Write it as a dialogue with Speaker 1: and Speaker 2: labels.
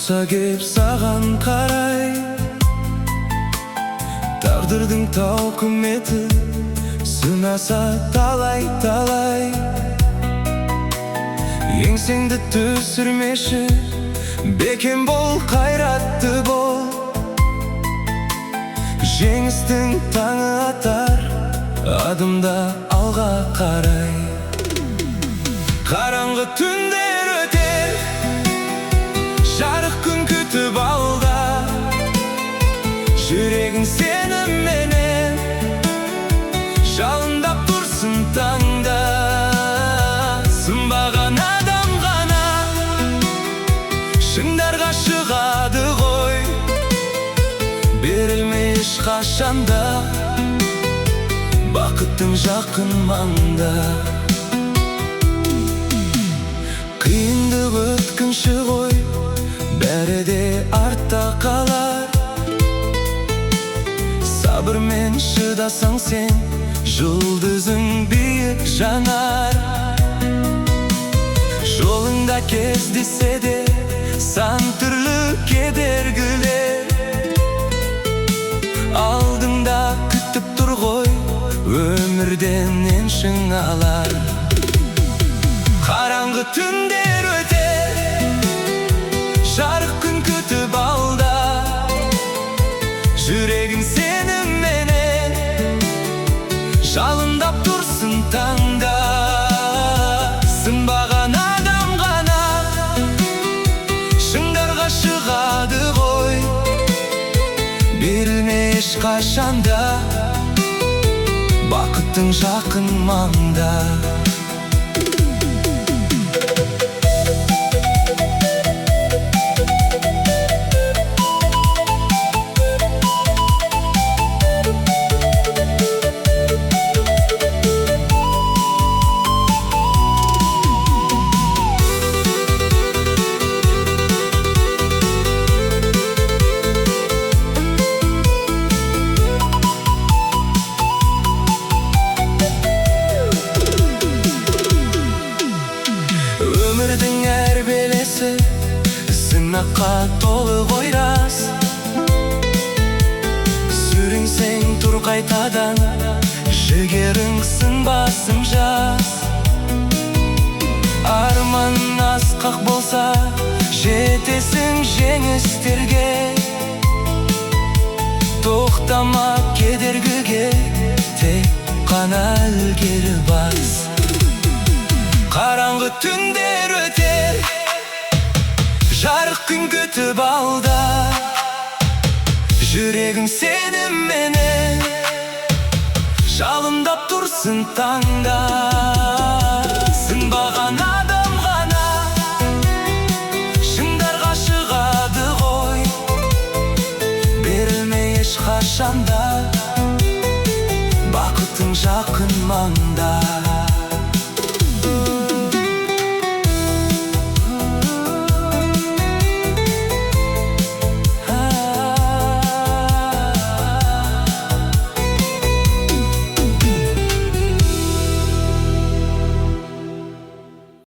Speaker 1: Турса кеп саған қарай, тағдырдың тауқыметі сынаса талай-талай. Еңсеңді түсірмеші, бекем бол, қайратты бол. Жеңістің таңы атар, адымда алға қарай. Қараңғы түндер өтер, жарық күн күтіп алда. Жүрегің сенімменен жалындап тұрсын таңда. Сынбаған адам ғана шыңдарға шығады ғой. Берілмей ешқашанда, бақыттың жақын маңда. Қиындық өткінші ғой, бәрі де артта қалар. Сабырмен шыдасаң сен, жұлдызың биік жанар. Жолыңда кездесе де сан түрлі кедергілер, алдыңда күтіп тұр ғой, өмірден еншің алар. Қараңғы түндер өтер, жарық күн күтіп алда. Жүрегің сенімменен жалындап тұрсын таңда. Сынбаған адам ғана шыңдарға шығады ғой. Берілме ешқашанда, бақыттың жақын маңда. Өмірдің әр белесі сынаққа толы ғой рас. Сүрінсең тұр қайтадан, жігерің сынбасын жас. Арманың асқақ болса, жетесің жеңістерге. Тоқтама кедергіге, тек қана ілгері бас. Қараңғы түндер өтер, жарық күн күтіп алда. Жүрегің сенімменен жалындап тұрсын таңда.